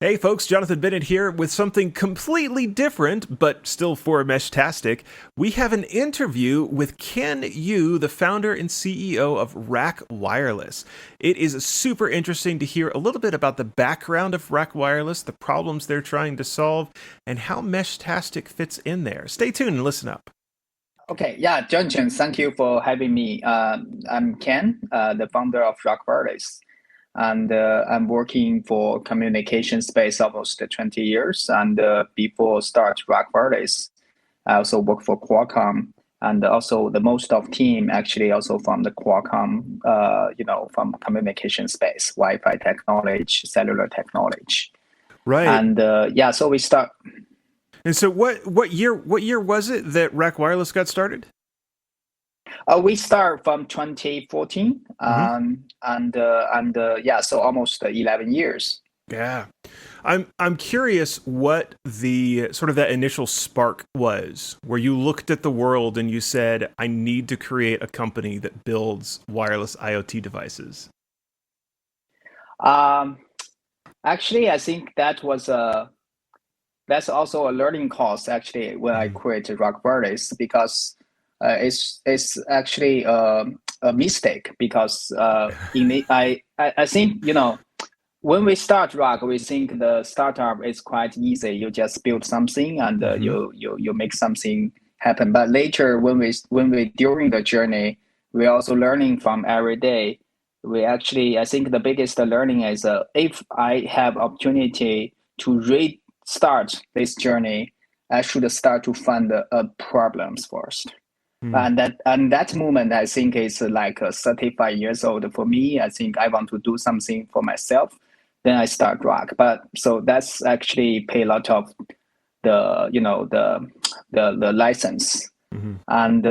Hey folks, Jonathan Bennett here with something completely different, but still for Meshtastic. We have an interview with Ken Yu, the founder and CEO of RAKwireless. It is super interesting to hear a little bit about the background of RAKwireless, the problems they're trying to solve, and how Meshtastic fits in there. Stay tuned and listen up. Okay, yeah, Junjun, thank you for having me. I'm Ken, the founder of RAKwireless, and I'm working for communication space almost 20 years. And before start RAKwireless, I also work for Qualcomm, and also the most of team actually also from the Qualcomm, from communication space, Wi-Fi technology, cellular technology, Right. and so we start. And so what year was it that RAKwireless got started? We start from 2014, Mm-hmm. so almost 11 years. Yeah. I'm curious what the sort of that initial spark was where you looked at the world and you said, I need to create a company that builds wireless IoT devices. Um, Actually, I think that's also a learning course actually when I Mm. created RAKwireless because it's actually a mistake because I think when we start Rock, we think the startup is quite easy. You just build something and Mm-hmm. you make something happen. But later, when we during the journey, we're also learning from every day. We actually, I think the biggest learning is if I have opportunity to restart this journey, I should start to find the problems first. Mm. And that moment, I think is like 35 years old for me. I think I want to do something for myself. Then I start rock. But so that's actually pay a lot of the license. Mm-hmm. And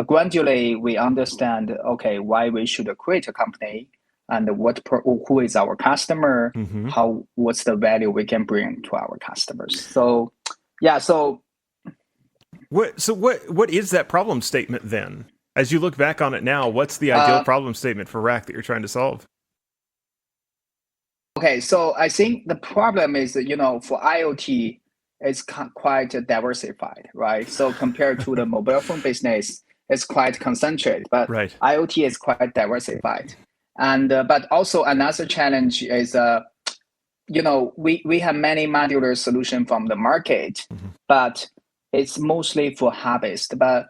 gradually we understand okay why we should create a company and who is our customer, Mm-hmm. what's the value we can bring to our customers. So yeah, so What is that problem statement then? As you look back on it now, what's the ideal uh, problem statement for Rack that you're trying to solve? okay, so I think the problem is that, for IoT, it's quite diversified, right? So compared to the mobile phone business, it's quite concentrated, but Right. IoT is quite diversified. And but also another challenge is, we have many modular solution from the market, Mm-hmm. but it's mostly for harvest. But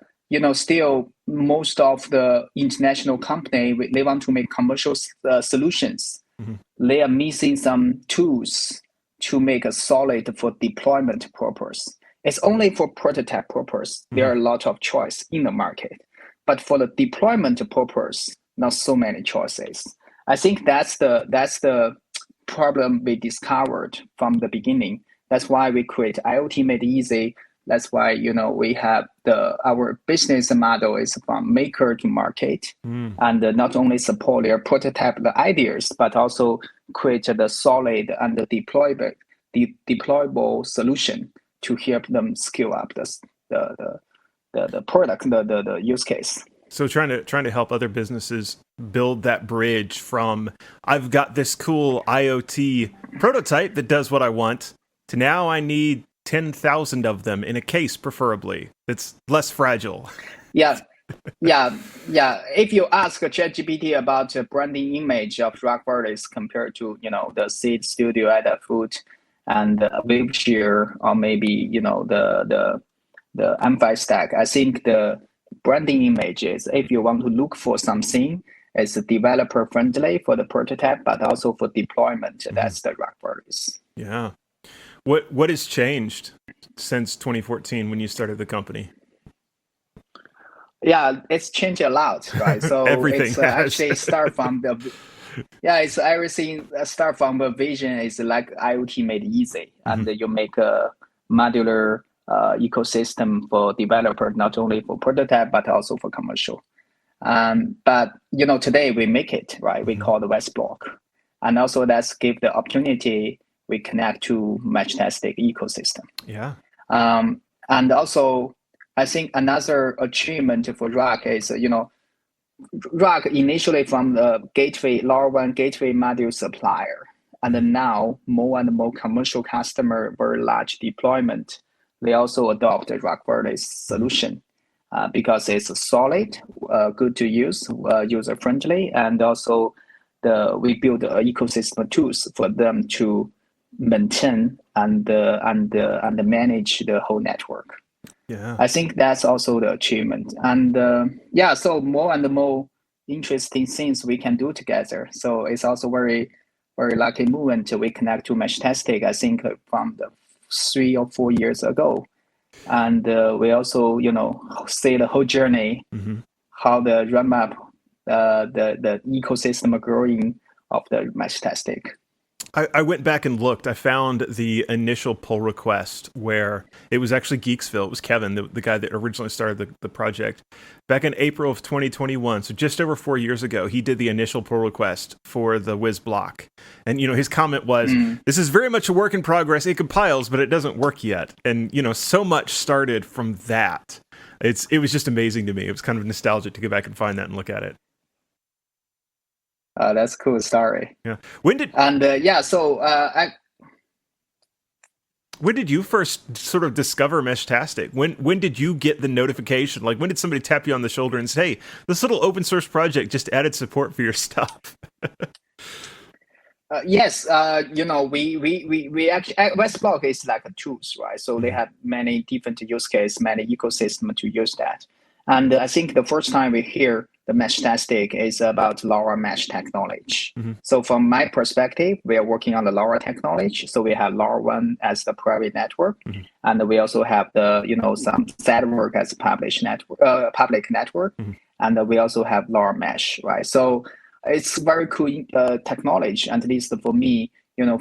still most of the international company they want to make commercial solutions. Mm-hmm. They are missing some tools to make a solid for deployment purpose. It's only for prototype purpose. There Mm-hmm. are a lot of choice in the market, but for the deployment purpose, not so many choices. I think that's the problem we discovered from the beginning. That's why we create IoT Made Easy. That's why we have our business model is from maker to market, Mm. and not only support their prototype the ideas, but also create the solid and deployable solution to help them scale up the product, the use case. So trying to help other businesses build that bridge from I've got this cool IoT prototype that does what I want to now I need 10,000 of them in a case preferably that's less fragile. Yeah, yeah, yeah. If you ask ChatGPT about the branding image of RAKwireless compared to the Seed Studio at a foot and Waveshare, or maybe the M5 stack, I think the branding images, if you want to look for something, is developer friendly for the prototype, but also for deployment. Mhm. That's the RAKwireless. Yeah. What has changed since 2014 when you started the company? Yeah, it's changed a lot, right? So Everything it's has. actually start from the yeah, it's everything start from the vision is like IoT made easy, Mhm. and you make a modular ecosystem for developer, not only for prototype but also for commercial. But today we make it right. We Mhm. call the West Block, and also that's give the opportunity we connect to Meshtastic ecosystem. Yeah. And also, I think another achievement for Rack is Rack initially from the gateway layer one gateway module supplier, And then now more and more commercial customer, very large deployment, they also adopt a RAKwireless solution because it's solid, good to use, user friendly, and also we build ecosystem tools for them to maintain and manage the whole network. Yeah. I think that's also the achievement. And so more and more interesting things we can do together. So it's also very, very lucky moment we connect to Meshtastic, I think from 3 or 4 years ago. And we also, see the whole journey, how the roadmap, the ecosystem growing of the Meshtastic. I went back and looked. I found the initial pull request where it was actually Geeksville. It was Kevin, the guy that originally started the project. Back in April of 2021, so just over 4 years ago, he did the initial pull request for the Wiz block. And, his comment was, this is very much a work in progress. It compiles, but it doesn't work yet. And, so much started from that. It was just amazing to me. It was kind of nostalgic to go back and find that and look at it. That's cool story. Yeah. When did you first sort of discover Meshtastic? When did you get the notification? Like, when did somebody tap you on the shoulder and say, hey, this little open source project just added support for your stuff? Yes, we actually, Westblock is like a tools, right? So they have many different use cases, many ecosystem to use that. And I think the first time we hear the Meshtastic is about LoRa mesh technology. So from my perspective, we are working on the LoRa technology. So we have LoRaWAN as the private network, and we also have the some network as public network, and we also have LoRa mesh, right? So it's very cool technology, at least for me.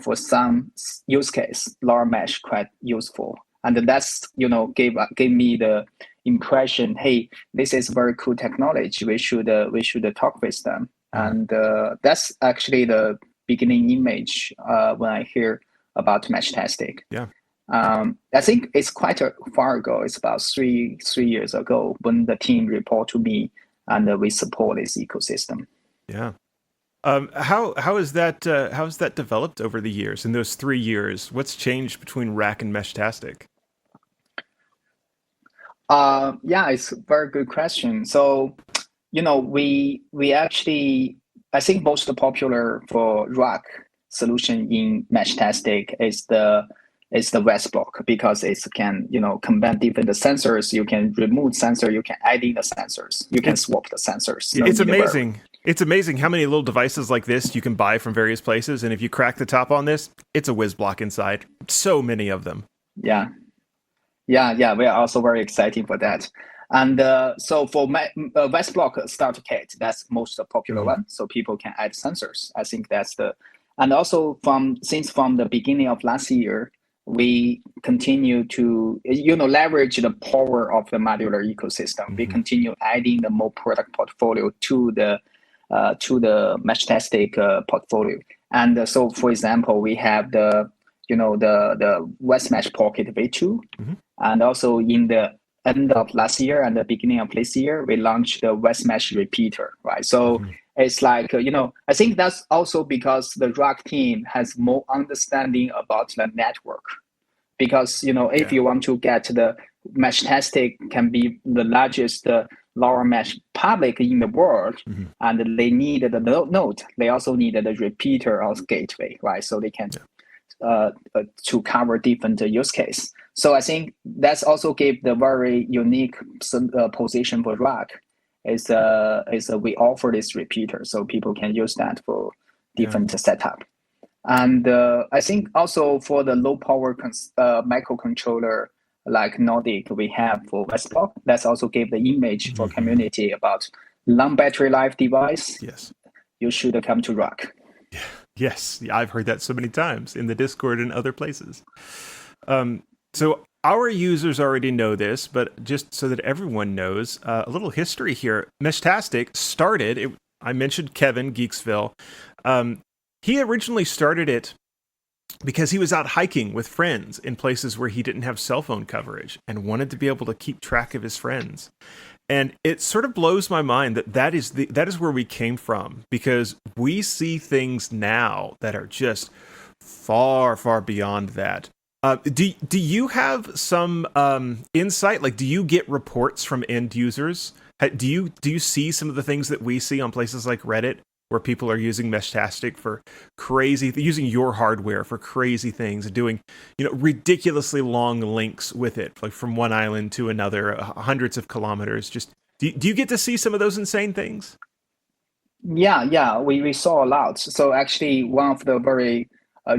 For some use case, LoRa mesh quite useful, and that's gave me the impression, hey, this is very cool technology. We should talk with them, and that's actually the beginning image when I hear about Meshtastic. Yeah, I think it's quite far ago. It's about three years ago when the team report to me, and we support this ecosystem. Yeah. How is that developed over the years? In those 3 years, what's changed between RAK and Meshtastic? It's a very good question. So, we actually, I think most popular for RAK solution in Meshtastic is the Westblock, because it can, combine different sensors. You can remove sensor, you can add in the sensors, you can swap the sensors. It's amazing. It's amazing how many little devices like this you can buy from various places. And if you crack the top on this, it's a Wiz block inside. So many of them. Yeah. We are also very excited for that. And so for my Westblock starter kit, that's most popular one. So people can add sensors. I think that's and also from the beginning of last year, we continue to leverage the power of the modular ecosystem. We continue adding the more product portfolio to the Meshtastic portfolio. And so, for example, we have the West Mesh Pocket V2, and also in the end of last year and the beginning of this year, we launched the West Mesh Repeater, right? So it's like, I think that's also because the RAK team has more understanding about the network. Because, if you want to get the Meshtastic can be the largest LoRa mesh public in the world, and they needed the node. They also needed a repeater or gateway, right? So they can to cover different use case. So I think that's also gave the very unique position for RAK is we offer this repeater, so people can use that for different setup. And I think also for the low power microcontroller like Nordic we have for Westblock, that's also gave the image for community about long battery life device. Yes, you should come to RAK. Yes, I've heard that so many times in the Discord and other places. So our users already know this, but just so that everyone knows, a little history here. Meshtastic started, I mentioned Kevin, Geeksville. He originally started it because he was out hiking with friends in places where he didn't have cell phone coverage and wanted to be able to keep track of his friends. And it sort of blows my mind that is where we came from, because we see things now that are just far, far beyond that. Do you have some insight? Like, do you get reports from end users? Do you see some of the things that we see on places like Reddit, where people are using Meshtastic for using your hardware for crazy things, and doing ridiculously long links with it, like from one island to another, hundreds of kilometers? Just do you get to see some of those insane things? Yeah, we saw a lot. So actually, one of the very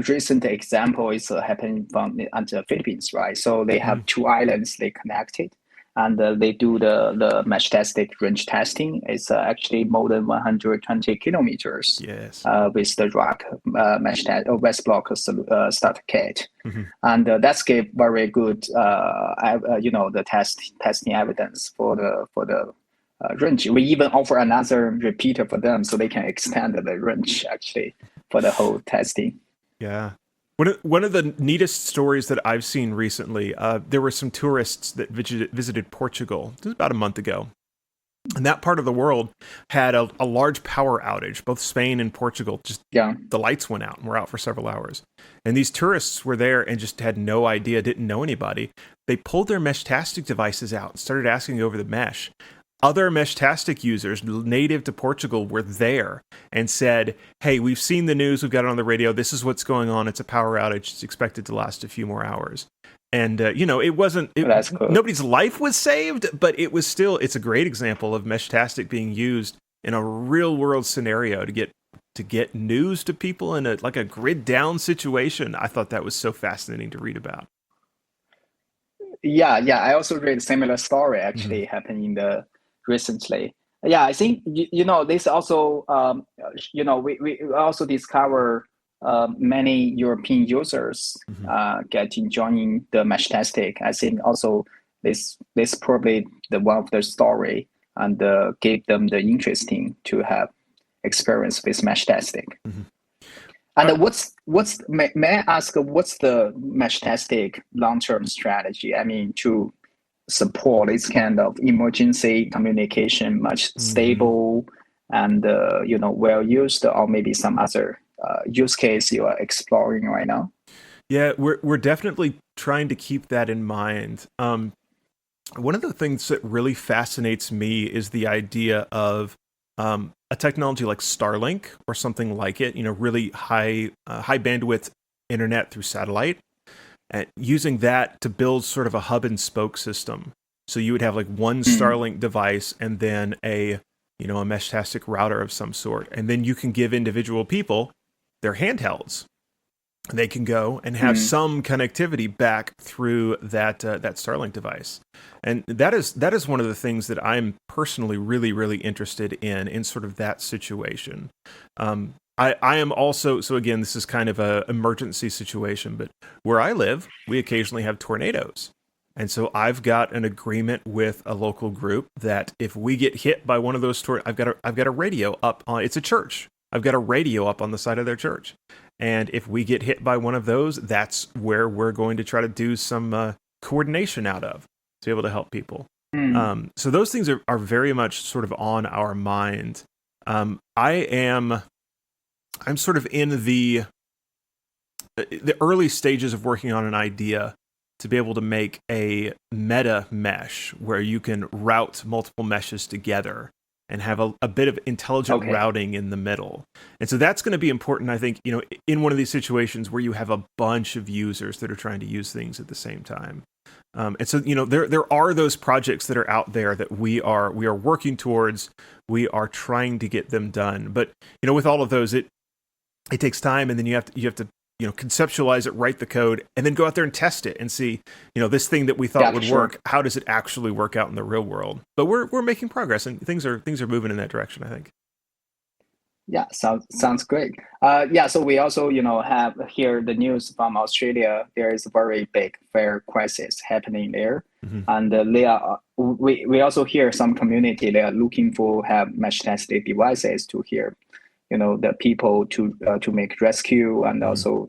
recent example is happening from the Philippines, right? So they have two islands they connected, and they do the Meshtastic range testing. It's actually more than 120 kilometers Yes. with the RAK West Block starter kit, Mm-hmm. and that's gave very good the testing evidence for the range. We even offer another repeater for them so they can extend the range actually for the whole testing. Yeah. One of the neatest stories that I've seen recently, there were some tourists that visited Portugal. It was about a month ago. And that part of the world had a large power outage. Both Spain and Portugal, just the lights went out and were out for several hours. And these tourists were there and just had no idea, didn't know anybody. They pulled their Meshtastic devices out and started asking over the mesh. Other Meshtastic users native to Portugal were there and said, hey, we've seen the news, we've got it on the radio, this is what's going on, it's a power outage, it's expected to last a few more hours. And, it wasn't, That's cool. Nobody's life was saved, but it's a great example of Meshtastic being used in a real world scenario to get news to people in a grid down situation. I thought that was so fascinating to read about. Yeah. I also read a similar story actually happening recently. Yeah, I think this also we also discover many European users getting joining the Meshtastic. I think also this probably the one of the story and gave them the interesting to have experience with Meshtastic. And may I ask what's the Meshtastic long-term strategy? I mean, to support this kind of emergency communication much stable and well used, or maybe some other use case you are exploring right now? Yeah, we're definitely trying to keep that in mind. One of the things that really fascinates me is the idea of a technology like Starlink or something like it. Really high bandwidth internet through satellite, and using that to build sort of a hub and spoke system. So you would have like one Starlink device and then a Meshtastic router of some sort, and then you can give individual people their handhelds. They can go and have some connectivity back through that Starlink device, and that is one of the things that I'm personally really, really interested in sort of that situation. I am also, so again, this is kind of an emergency situation, but where I live, we occasionally have tornadoes. And so I've got an agreement with a local group that if we get hit by one of those I've got a radio up on, it's a church. I've got a radio up on the side of their church. And if we get hit by one of those, that's where we're going to try to do some coordination out of to be able to help people. So those things are very much sort of on our mind. I'm sort of in the early stages of working on an idea to be able to make a meta mesh where you can route multiple meshes together and have a bit of intelligent routing in the middle. And so that's going to be important, I think, in one of these situations where you have a bunch of users that are trying to use things at the same time. And so, there are those projects that are out there that we are working towards. We are trying to get them done. But, with all of those, it takes time, and then you have to conceptualize it, write the code, and then go out there and test it and see, this thing that we thought would work, how does it actually work out in the real world? But we're making progress, and things are moving in that direction, I think. Yeah, sounds great. So we also, have here the news from Australia. There is a very big fire crisis happening there, and we also hear some community they are looking for have Meshtastic devices to hear, the people to make rescue and also,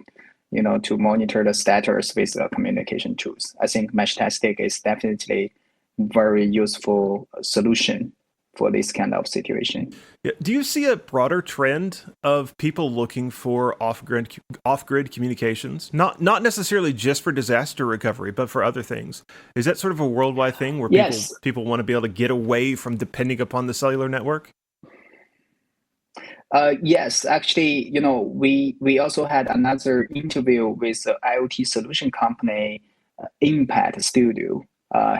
to monitor the status with communication tools. I think Meshtastic is definitely very useful solution for this kind of situation. Yeah. Do you see a broader trend of people looking for off-grid communications? Not necessarily just for disaster recovery, but for other things. Is that sort of a worldwide thing where Yes. people want to be able to get away from depending upon the cellular network? Yes, actually, we also had another interview with the IoT solution company, Impact Studio.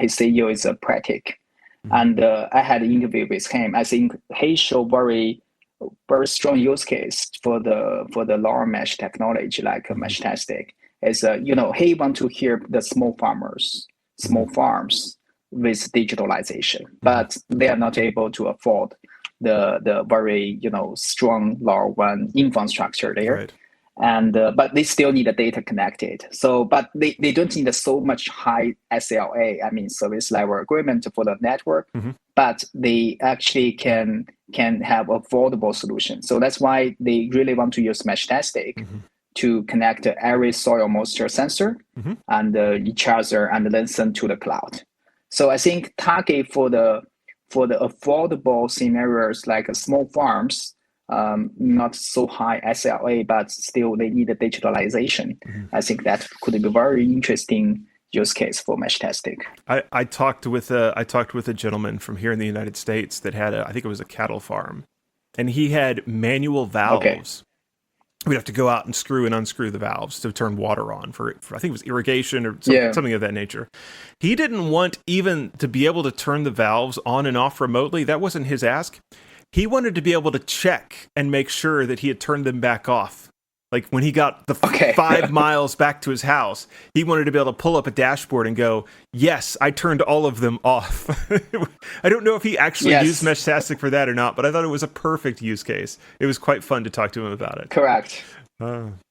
His CEO is a Pratik. And I had an interview with him. I think he showed very strong use case for the LoRa mesh technology like Meshtastic. Is he want to help the small farms with digitalization, but they are not able to afford the very strong LoRaWAN infrastructure there. Right. And but they still need the data connected. So, but they don't need so much high SLA, I mean service level agreement for the network, but they actually can have affordable solution. So that's why they really want to use Meshtastic to connect every soil moisture sensor and each other and then send to the cloud. So I think target for the affordable scenarios like small farms, not so high SLA, but still they need the digitalization. I think that could be a very interesting use case for Meshtastic. I talked with a gentleman from here in the United States that had I think it was a cattle farm, and he had manual valves. Okay. We'd have to go out and screw and unscrew the valves to turn water on for I think it was irrigation or something of that nature. He didn't want even to be able to turn the valves on and off remotely. That wasn't his ask. He wanted to be able to check and make sure that he had turned them back off. Like when he got the 5 miles back to his house, he wanted to be able to pull up a dashboard and go, yes, I turned all of them off. I don't know if he actually used Meshtastic for that or not, but I thought it was a perfect use case. It was quite fun to talk to him about it. Correct.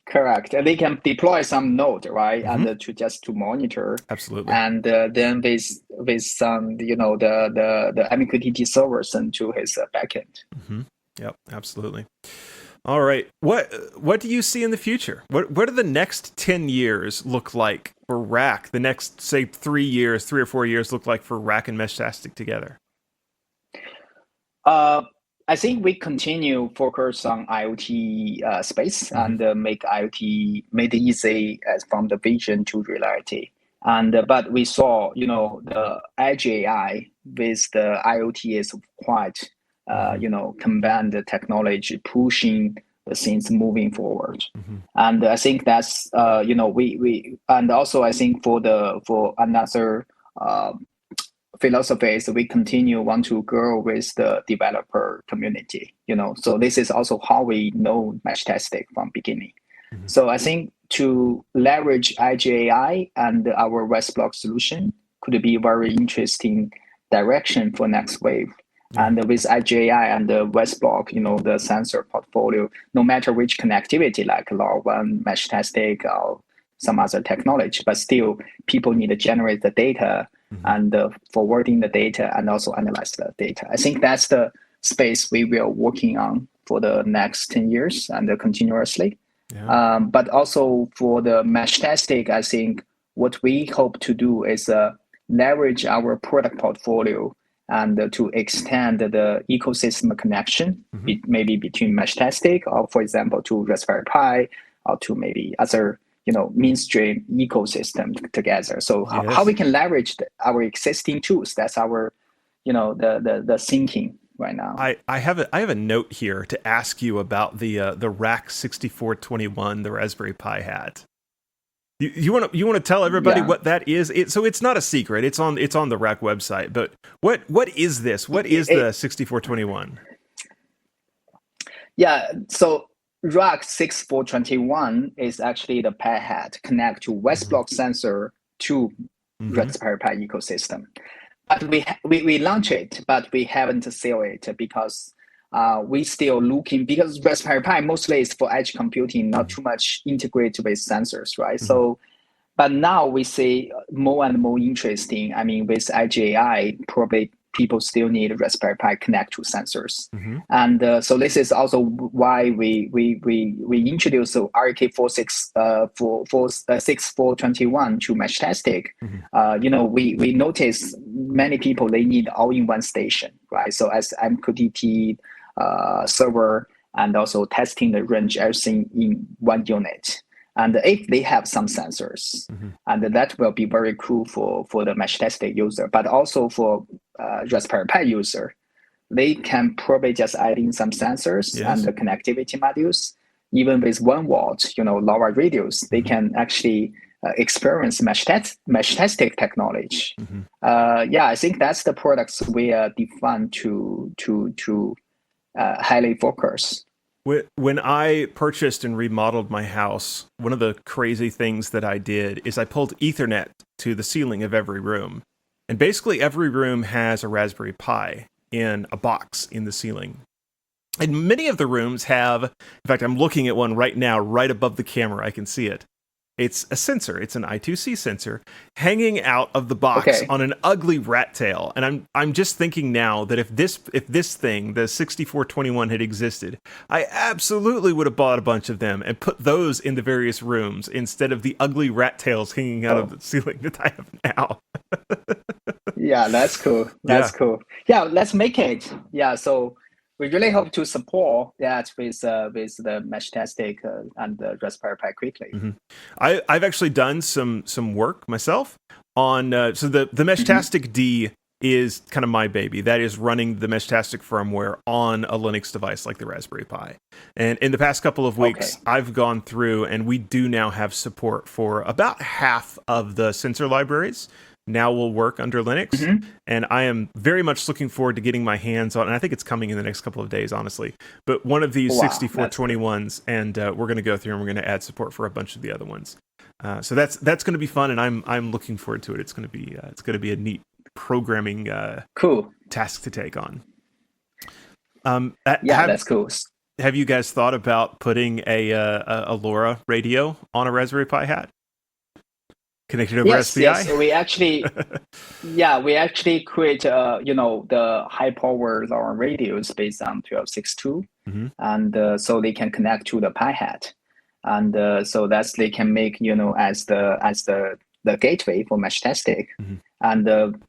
Correct. And they can deploy some node, right? And to monitor. Absolutely. And then with some, the MQTT server sent to his backend. Yep, absolutely. All right. What do you see in the future? What do the next 10 years look like for RAK? The next, say, 3 or 4 years look like for RAK and Meshtastic together? I think we continue focus on IoT space and make IoT made easy as from the vision to reality. And but we saw, the edge AI with the IoT is quite combine the technology pushing the things moving forward. And I think that's we and also I think for another philosophy is we want to grow with the developer community, so this is also how we know Meshtastic from beginning. So I think to leverage edge AI and our Westblock solution could be very interesting direction for next wave. And with edge AI and the Westblock, the sensor portfolio, no matter which connectivity like LoRaWAN, Meshtastic, or some other technology, but still people need to generate the data and forwarding the data and also analyze the data. I think that's the space we will working on for the next 10 years and continuously. But also for the Meshtastic, I think what we hope to do is leverage our product portfolio and to extend the ecosystem connection, maybe between Meshtastic or, for example, to Raspberry Pi or to maybe other, mainstream ecosystem together. So how we can leverage our existing tools? That's our, the thinking right now. I have a note here to ask you about the RAK 6421, the Raspberry Pi hat. You want to tell everybody what that is? So it's not a secret. It's on the RAK website. But what is this? What is the 6421? Yeah. So RAK 6421 is actually the Pi hat connect to Westblock sensor to Raspberry Pi ecosystem. But we launched it, but we haven't sell it because we still looking, because Raspberry Pi mostly is for edge computing, not too much integrated with sensors, right? So, but now we see more and more interesting. I mean, with edge AI, probably people still need Raspberry Pi Connect to sensors. Mm-hmm. And so this is also why we introduced the RAK6421 to Meshtastic. We notice many people, they need all-in-one station, right? So as MQTT server and also testing the range, everything in one unit. And if they have some sensors, and that will be very cool for the Meshtastic user, but also for Raspberry Pi user, they can probably just add in some sensors and the connectivity modules. Even with 1 watt, LoRa radios, they can actually experience Meshtastic technology. I think that's the products we define to highly focus. When I purchased and remodeled my house, one of the crazy things that I did is I pulled Ethernet to the ceiling of every room. And basically every room has a Raspberry Pi in a box in the ceiling. And many of the rooms have, in fact, I'm looking at one right now, right above the camera, I can see it. It's a sensor. It's an I2C sensor hanging out of the box on an ugly rat tail. And I'm just thinking now that if this thing, the 6421, had existed, I absolutely would have bought a bunch of them and put those in the various rooms instead of the ugly rat tails hanging out of the ceiling that I have now. Yeah, that's cool. That's cool. Yeah, let's make it. Yeah, so we really hope to support that with the Meshtastic and the Raspberry Pi quickly. I've actually done some work myself on so the Meshtastic D is kind of my baby. That is running the Meshtastic firmware on a Linux device like the Raspberry Pi. And in the past couple of weeks, I've gone through and we do now have support for about half of the sensor libraries. Now will work under Linux, and I am very much looking forward to getting my hands on, and I think it's coming in the next couple of days, honestly, but one of these 6421s, and we're going to go through and we're going to add support for a bunch of the other ones. So that's going to be fun, and I'm looking forward to it. It's going to be a neat programming task to take on. That's cool. Have you guys thought about putting a LoRa radio on a Raspberry Pi hat? Connected over SPI? Yes, we actually, create, the high power LoRa radios based on 1262, and so they can connect to the Pi hat, and so that's they can make as the gateway for Meshtastic, and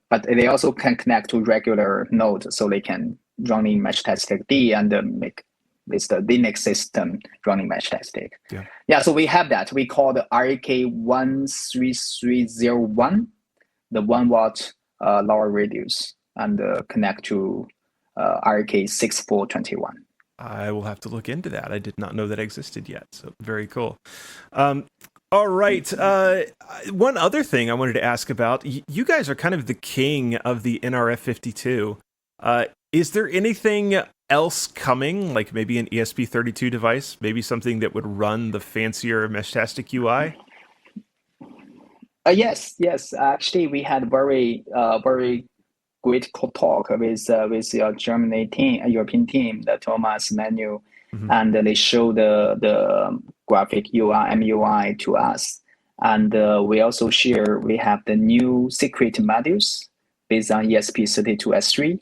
but they also can connect to regular node, so they can run in Meshtastic D and make with the Linux system running Meshtastic. So we have that. We call the RAK13301, the 1 watt LoRa radios, and connect to RAK6421. I will have to look into that. I did not know that existed yet. So very cool. All right. One other thing I wanted to ask about, you guys are kind of the king of the NRF52. Is there anything else coming, like maybe an ESP32 device, maybe something that would run the fancier Meshtastic UI? Yes. Actually, we had very great talk with your Germany team, European team, the Thomas Manu, and they show the graphic UI, MUI to us, and we also share we have the new secret modules based on ESP32S3.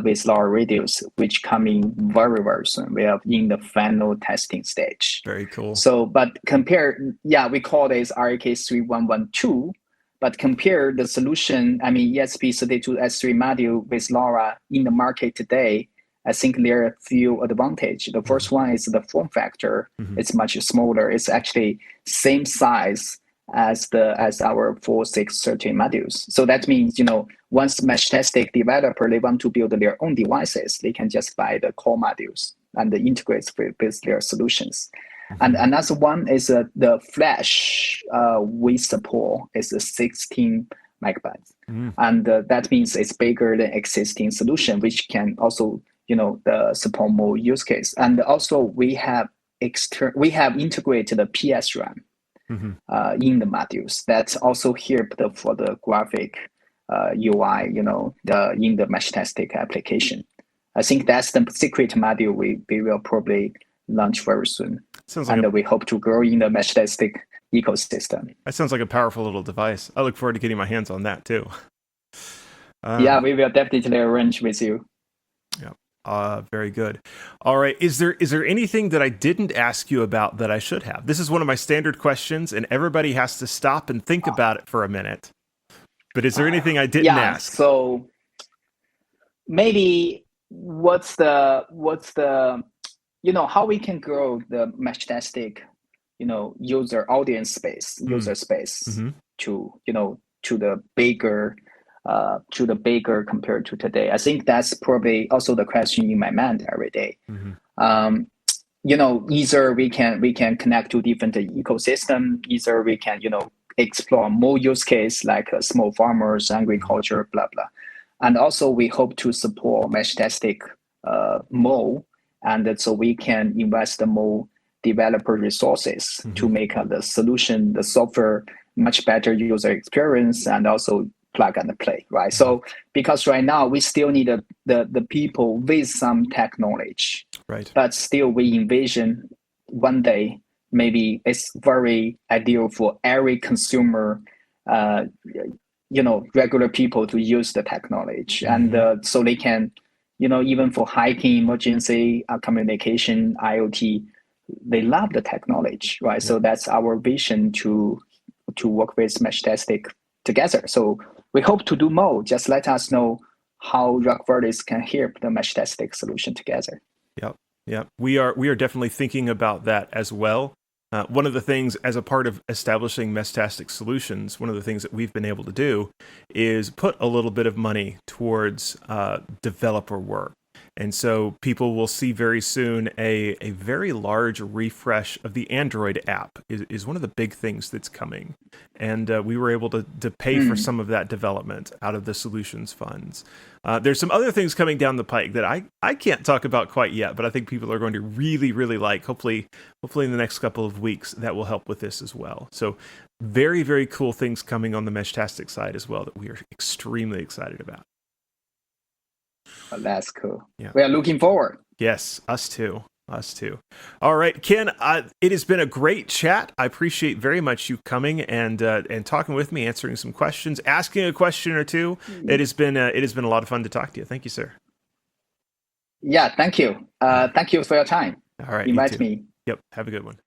With LoRa radios, which coming very, very soon. We are in the final testing stage. Very cool. So, but compare, we call this RAK3112, but compare the solution, ESP32S3 module with LoRa in the market today, I think there are a few advantages. The first one is the form factor. It's much smaller. It's actually same size as our 4630 modules. So that means, once Meshtastic developer, they want to build their own devices, they can just buy the core modules and integrate with their solutions. And another one is the flash we support is 16 megabytes. And that means it's bigger than existing solution, which can also, support more use case. And also we have integrated the PS-RAM. In the modules. That's also here for the graphic UI, in the Meshtastic application. I think that's the secret module we will probably launch very soon. We hope to grow in the Meshtastic ecosystem. That sounds like a powerful little device. I look forward to getting my hands on that too. Yeah, we will definitely arrange with you. Yeah. Very good. All right. Is there anything that I didn't ask you about that I should have? This is one of my standard questions, and everybody has to stop and think about it for a minute. But is there anything I didn't Yeah, ask? so maybe what's the how we can grow the Meshtastic user audience space, user space Mm-hmm. to to the bigger compared to today. I think that's probably also the question in my mind every day. Mm-hmm. Either we can connect to different ecosystem, either we can explore more use case like small farmers, agriculture, blah blah. And also we hope to support Meshtastic more, and so we can invest more developer resources to make the solution, the software, much better user experience, and also plug and play, right? So because right now we still need the people with some tech knowledge, Right. but still we envision one day maybe it's very ideal for every consumer, regular people to use the technology, and so they can, even for hiking, emergency communication, IoT, they love the technology, right? So that's our vision to work with Meshtastic together. So we hope to do more. Just let us know how RAKwireless can help the Meshtastic solution together. Yep. Yep. We are definitely thinking about that as well. One of the things, as a part of establishing Meshtastic Solutions, one of the things that we've been able to do is put a little bit of money towards developer work. And so people will see very soon a very large refresh of the Android app is one of the big things that's coming. And we were able to pay for some of that development out of the solutions funds. There's some other things coming down the pike that I can't talk about quite yet, but I think people are going to really, really like. Hopefully in the next couple of weeks, that will help with this as well. So very, very cool things coming on the Meshtastic side as well that we are extremely excited about. Well, that's cool. Yeah. We are looking forward. Yes, us too. Us too. All right, Ken, it has been a great chat. I appreciate very much you coming and talking with me, answering some questions, asking a question or two. It has been a lot of fun to talk to you. Thank you, sir. Yeah, thank you. Thank you for your time. All right, Invite me. Yep, have a good one.